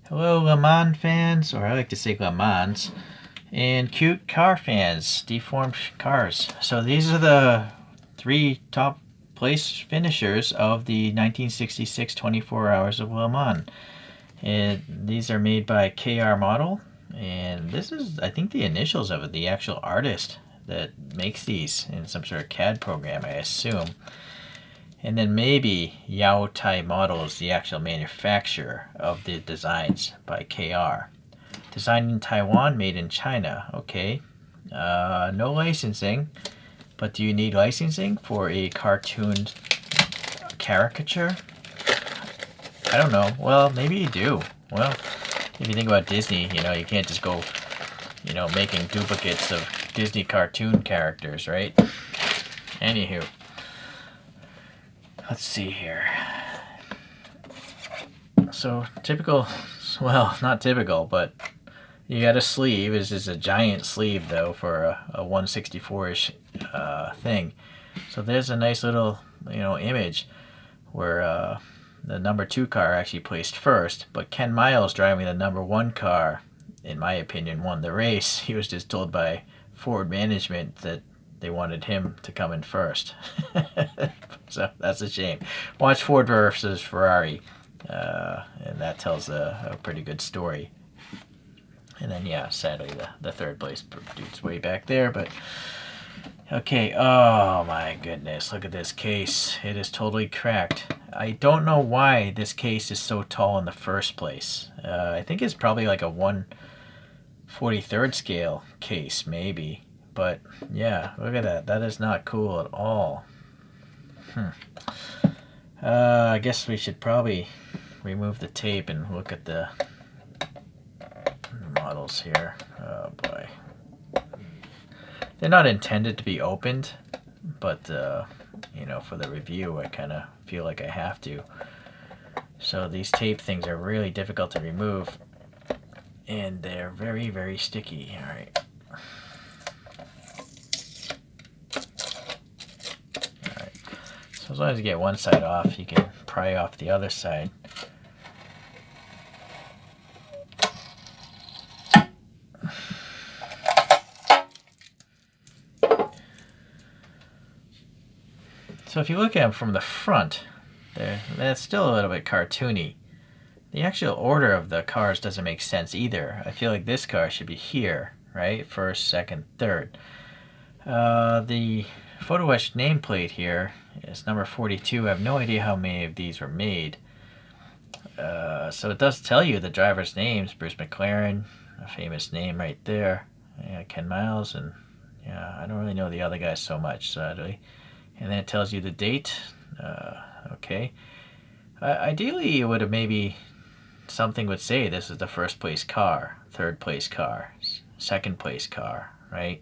Hello, Le Mans fans, or I like to say Le Mans, and cute car fans, deformed cars. So these are the three top place finishers of the 1966 24 Hours of Le Mans. And these are made by KR Model, and this is, I think, the initials of the actual artist that makes these in some sort of CAD program, I assume. And then maybe Yaotai Models, the actual manufacturer of the designs by KR. Designed in Taiwan, made in China. Okay. No licensing. But do you need licensing for a cartooned caricature? I don't know. Well, maybe you do. Well, if you think about Disney, you can't just go, making duplicates of Disney cartoon characters, right? Anywho. Let's see here. So typical, well, not typical, but you got a sleeve. This is a giant sleeve though for a 164-ish thing. So there's a nice little image where the number 2 car actually placed first, but Ken Miles, driving the number 1 car, in my opinion, won the race. He was just told by Ford management that they wanted him to come in first. So that's a shame. Watch Ford versus Ferrari, and that tells a pretty good story. And then, yeah, sadly, the third place dude's way back there. But, okay, oh my goodness, look at this case. It is totally cracked. I don't know why this case is so tall in the first place. I think it's probably like a 1/43rd scale case, maybe. But, yeah, look at that. That is not cool at all. I guess we should probably remove the tape and look at the models here. Oh boy. They're not intended to be opened, but for the review I kind of feel like I have to. So these tape things are really difficult to remove, and they're very, very sticky. All right. So as long as you get one side off, you can pry off the other side. So if you look at them from the front, that's still a little bit cartoony. The actual order of the cars doesn't make sense either. I feel like this car should be here, right? First, second, third. The photo etched nameplate here is number 42. I have no idea how many of these were made. So it does tell you the driver's names. Bruce McLaren, a famous name right there. Yeah, Ken Miles, and yeah, I don't really know the other guys so much, sadly. And then it tells you the date. Okay. Ideally, it would have maybe something would say this is the first place car, third place car, second place car, right?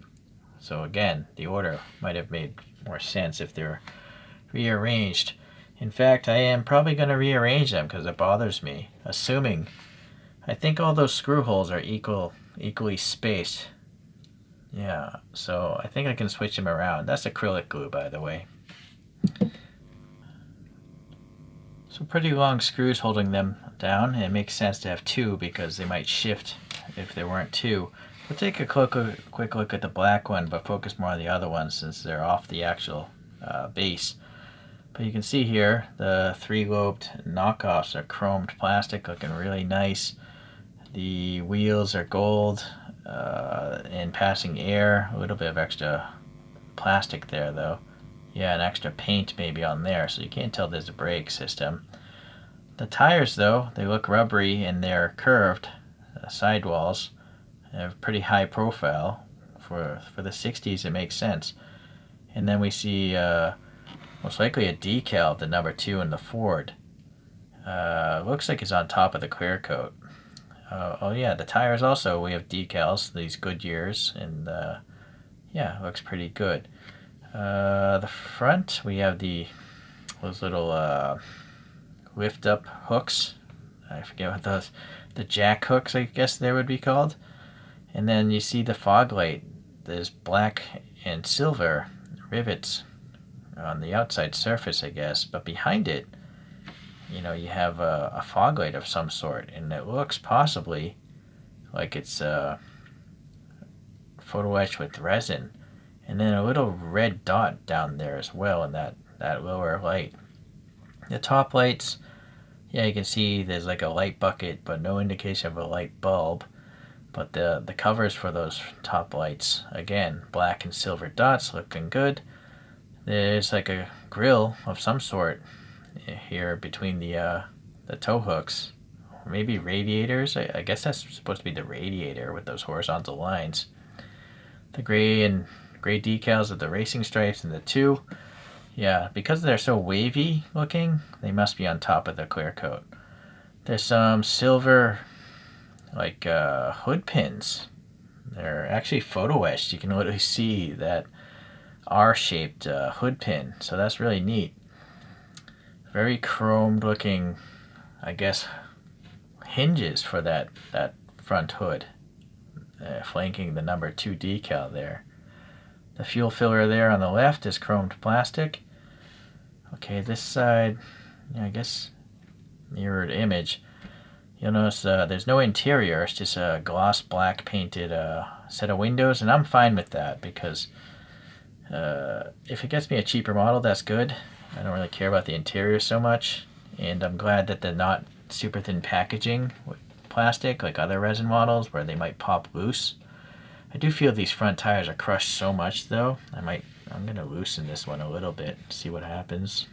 So again, the order might have made more sense if they're rearranged. In fact, I am probably going to rearrange them because it bothers me. Assuming, I think all those screw holes are equally spaced. Yeah, so I think I can switch them around. That's acrylic glue, by the way. So pretty long screws holding them down. It makes sense to have two because they might shift if there weren't two. We'll take a quick look at the black one, but focus more on the other ones since they're off the actual base. But you can see here the 3-lobed knockoffs are chromed plastic, looking really nice. The wheels are gold and passing air. A little bit of extra plastic there though. Yeah, an extra paint maybe on there, so you can't tell there's a brake system. The tires though, they look rubbery and they're curved sidewalls. They have pretty high profile. For the 60s, it makes sense. And then we see most likely a decal of the number 2 in the Ford. Looks like it's on top of the clear coat. Oh yeah, the tires also, we have decals, these Goodyears, and yeah, looks pretty good. The front, we have those little lift up hooks. I forget what the jack hooks, I guess they would be called. And then you see the fog light. There's black and silver rivets on the outside surface, I guess, but behind it, you know, you have a fog light of some sort, and it looks possibly like it's photo etched with resin. And then a little red dot down there as well in that lower light. The top lights, yeah, you can see there's like a light bucket, but no indication of a light bulb. But the covers for those top lights, again, black and silver dots, looking good. There's like a grill of some sort here between the tow hooks. Or maybe radiators. I guess that's supposed to be the radiator with those horizontal lines. The gray decals of the racing stripes and the two. Yeah, because they're so wavy looking, they must be on top of the clear coat. There's some silver, like hood pins. They're actually photo etched. You can literally see that R-shaped hood pin. So that's really neat. Very chromed looking, I guess, hinges for that front hood, flanking the number 2 decal there. The fuel filler there on the left is chromed plastic. Okay, this side, yeah, I guess mirrored image. You'll notice there's no interior. It's just a gloss black painted set of windows, and I'm fine with that because if it gets me a cheaper model, that's good. I don't really care about the interior so much, and I'm glad that they're not super thin packaging with plastic like other resin models where they might pop loose. I do feel these front tires are crushed so much though. I'm gonna loosen this one a little bit, see what happens.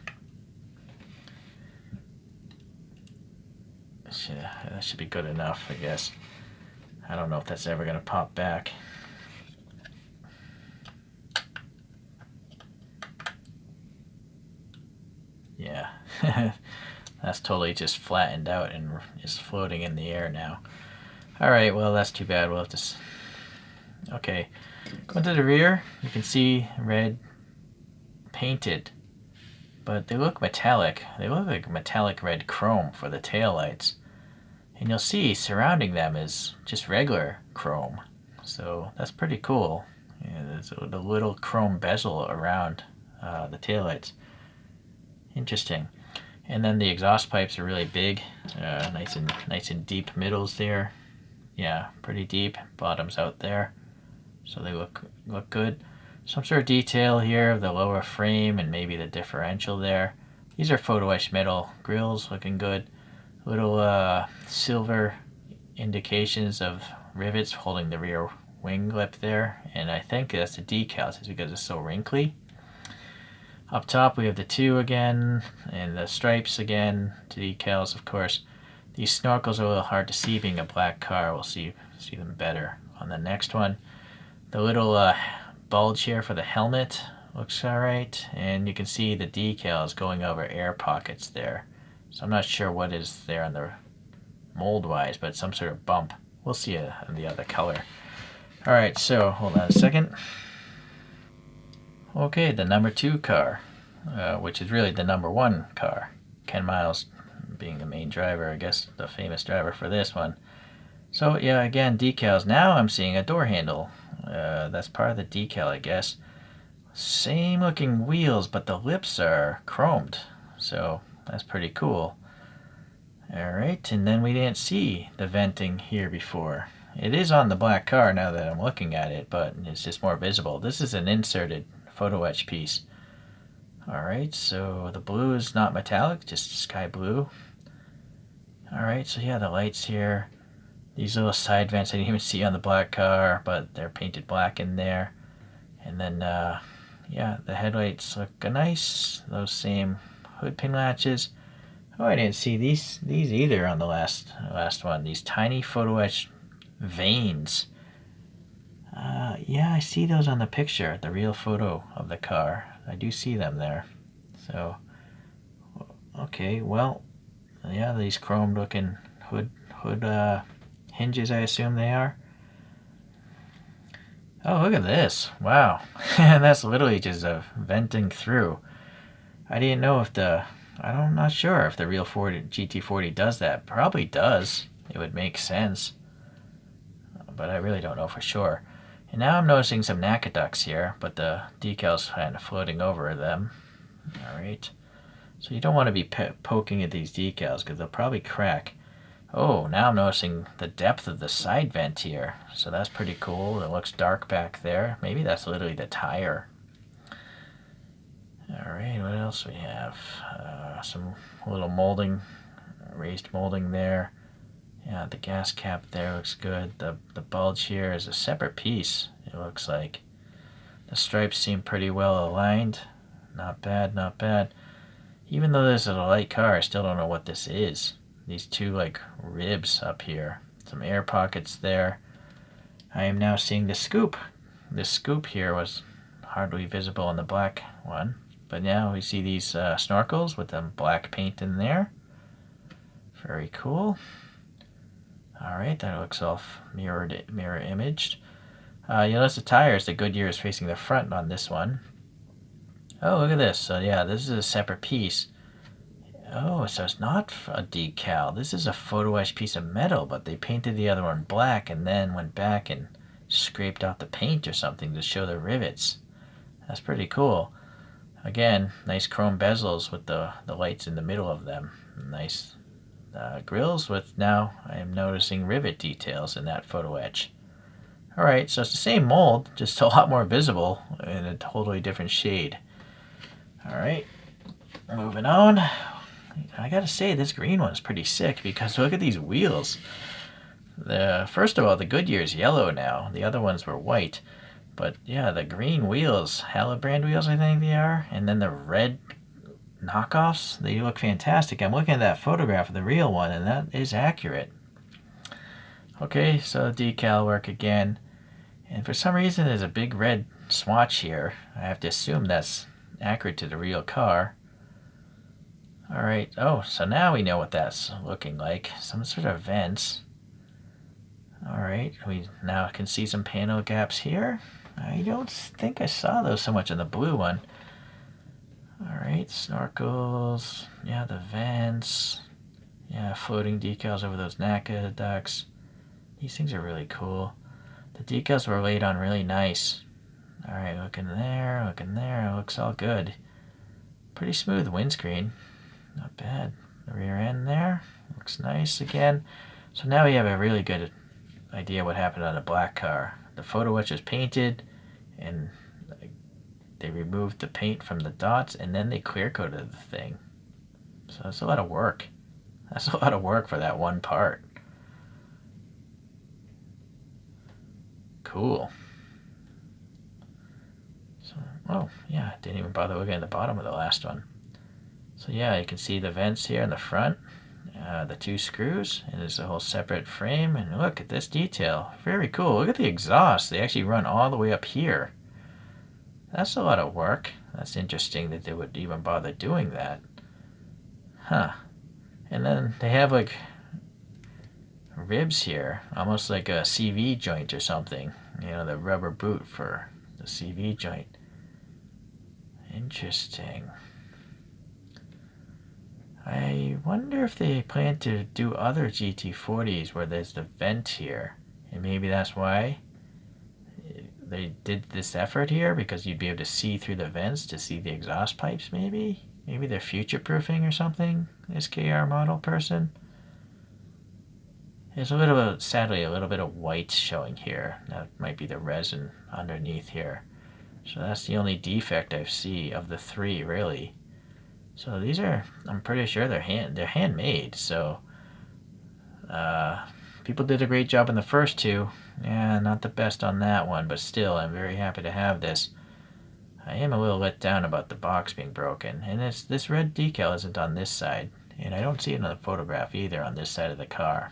That should be good enough, I guess. I don't know if that's ever gonna pop back. Yeah, that's totally just flattened out and is floating in the air now. Alright, well that's too bad. We'll have to... Okay, going to the rear, you can see red painted, but they look metallic. They look like metallic red chrome for the taillights. And you'll see surrounding them is just regular chrome. So that's pretty cool. Yeah, there's a little chrome bezel around the taillights. Interesting. And then the exhaust pipes are really big, nice and deep middles there. Yeah, pretty deep. Bottoms out there, so they look good. Some sort of detail here of the lower frame and maybe the differential there. These are photo etched metal grills, looking good. Little silver indications of rivets holding the rear wing lip there, and I think that's the decals. It's because it's so wrinkly. Up top we have the 2 again, and the stripes again, decals of course. These snorkels are a little hard to see being a black car. We'll see them better on the next one. The little bulge here for the helmet looks alright, and you can see the decals going over air pockets there. So I'm not sure what is there on the mold wise, but some sort of bump. We'll see it in the other color. Alright, so hold on a second. Okay, the number 2 car, which is really the number 1 car. Ken Miles being the main driver, I guess the famous driver for this one. So yeah, again, decals. Now I'm seeing a door handle. That's part of the decal, I guess. Same looking wheels, but the lips are chromed. So that's pretty cool. Alright, and then we didn't see the venting here before. It is on the black car now that I'm looking at it, but it's just more visible. This is an inserted photo etch piece. Alright, so the blue is not metallic, just sky blue. Alright, so yeah, the lights here. These little side vents I didn't even see on the black car, but they're painted black in there. And then, yeah, the headlights look nice. Those same hood pin latches. Oh, I didn't see these either on the last one. These tiny photo etched vanes. Yeah, I see those on the picture, the real photo of the car. I do see them there. So, okay, well, yeah, these chrome looking hood hinges, I assume they are. Oh, look at this. Wow. That's literally just venting through. I didn't know if I'm not sure if the real Ford GT40 does that. Probably does. It would make sense. But I really don't know for sure. And now I'm noticing some NACA ducts here, but the decals kind of floating over them. Alright. So you don't want to be poking at these decals because they'll probably crack. Oh, now I'm noticing the depth of the side vent here. So that's pretty cool. It looks dark back there. Maybe that's literally the tire. All right, what else we have? Some little molding, raised molding there. Yeah, the gas cap there looks good. The bulge here is a separate piece, it looks like. The stripes seem pretty well aligned. Not bad, not bad. Even though this is a light car, I still don't know what this is. These two like ribs up here. Some air pockets there. I am now seeing the scoop. This scoop here was hardly visible on the black one. But now we see these snorkels with the black paint in there. Very cool. Alright, that looks all mirror imaged. You notice the tires, the Goodyear is facing the front on this one. Oh, look at this. So yeah, this is a separate piece. Oh, so it's not a decal. This is a photo etched piece of metal, but they painted the other one black and then went back and scraped out the paint or something to show the rivets. That's pretty cool. Again, nice chrome bezels with the lights in the middle of them. Nice grills with, now I am noticing rivet details in that photo etch. Alright, so it's the same mold, just a lot more visible in a totally different shade. Alright, moving on. I gotta say, this green one's pretty sick because look at these wheels. First of all, the Goodyear's yellow now. The other ones were white. But yeah, the green wheels, Halibrand wheels I think they are, and then the red knockoffs, they look fantastic. I'm looking at that photograph of the real one and that is accurate. Okay, so decal work again. And for some reason there's a big red swatch here. I have to assume that's accurate to the real car. Alright, oh, so now we know what that's looking like. Some sort of vents. Alright, we now can see some panel gaps here. I don't think I saw those so much on the blue one. Alright, snorkels. Yeah, the vents. Yeah, floating decals over those NACA ducts. These things are really cool. The decals were laid on really nice. Alright, looking there, it looks all good. Pretty smooth windscreen. Not bad. The rear end there looks nice again. So now we have a really good idea what happened on a black car. The photo etch is painted and they removed the paint from the dots and then they clear coated the thing. So that's a lot of work. That's a lot of work for that one part. Cool. So, oh yeah, didn't even bother looking at the bottom of the last one. So yeah, you can see the vents here in the front, the two screws, and there's a whole separate frame. And look at this detail. Very cool. Look at the exhaust. They actually run all the way up here. That's a lot of work. That's interesting that they would even bother doing that. Huh. And then they have like ribs here, almost like a CV joint or something. You know, the rubber boot for the CV joint. Interesting. I wonder if they plan to do other GT40s where there's the vent here. And maybe that's why they did this effort here, because you'd be able to see through the vents to see the exhaust pipes maybe? Maybe they're future-proofing or something, this KR model person. There's a little bit, sadly, a little bit of white showing here. That might be the resin underneath here. So that's the only defect I see of the three, really. So these are, I'm pretty sure they're handmade, so people did a great job in the first two. Yeah, not the best on that one, but still, I'm very happy to have this. I am a little let down about the box being broken, and this red decal isn't on this side, and I don't see it in the photograph either on this side of the car.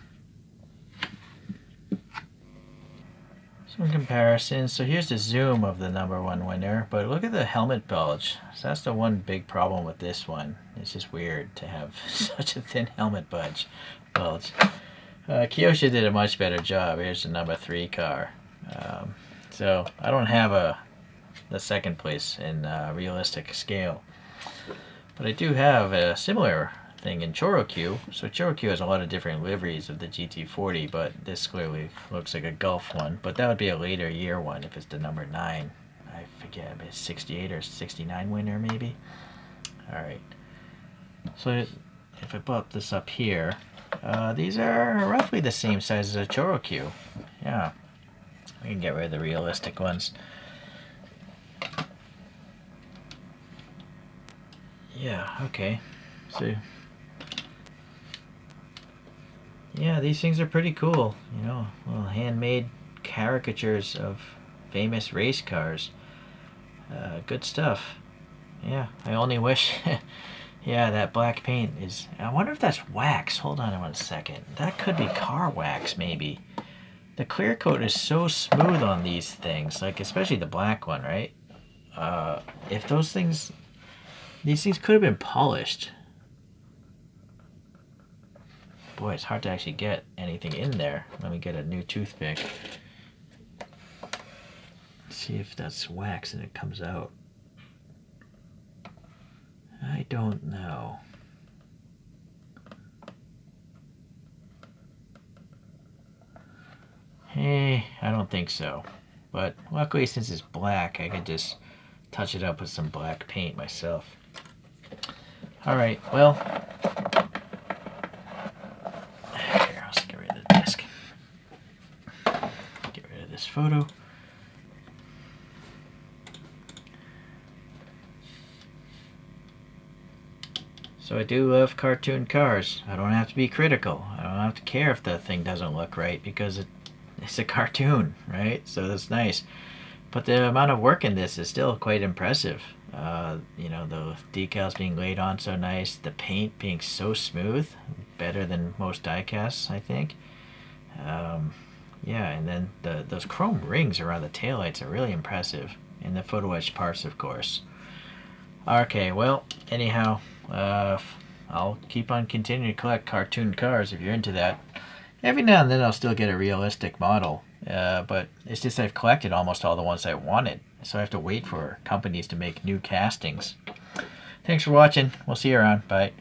Some comparisons. So here's the zoom of the #1 winner, but look at the helmet bulge. So that's the one big problem with this one. It's just weird to have such a thin helmet bulge. Kyosha did a much better job. Here's the #3 car. So I don't have the second place in realistic scale, but I do have a similar thing in choro-q. So choro-q has a lot of different liveries of the GT40, but this clearly looks like a Gulf one, but that would be a later year one if it's the #9. I forget, it's 68 or 69 winner maybe. Alright, So if I put this up here, these are roughly the same size as a choro-q. Yeah, we can get rid of the realistic ones. Yeah, okay. So, yeah, these things are pretty cool. You know, little handmade caricatures of famous race cars. Good stuff. Yeah, I only wish. Yeah, that black paint is. I wonder if that's wax. Hold on 1 second. That could be car wax, maybe. The clear coat is so smooth on these things, like especially the black one, right? If these things could have been polished. Boy, it's hard to actually get anything in there. Let me get a new toothpick. See if that's wax and it comes out. I don't know. Hey, I don't think so. But luckily, since it's black, I can just touch it up with some black paint myself. Alright, well. Here, I'll just get rid of the disc. Get rid of this photo. So I do love cartoon cars. I don't have to be critical. I don't have to care if the thing doesn't look right because it's a cartoon, right? So that's nice. But the amount of work in this is still quite impressive. You know, the decals being laid on so nice, the paint being so smooth, better than most die casts, I think. Yeah, and then those chrome rings around the taillights are really impressive. And the photo etch parts, of course. Okay, well, anyhow, I'll keep on continuing to collect cartoon cars if you're into that. Every now and then I'll still get a realistic model, but it's just I've collected almost all the ones I wanted, so I have to wait for companies to make new castings. Thanks for watching. We'll see you around. Bye.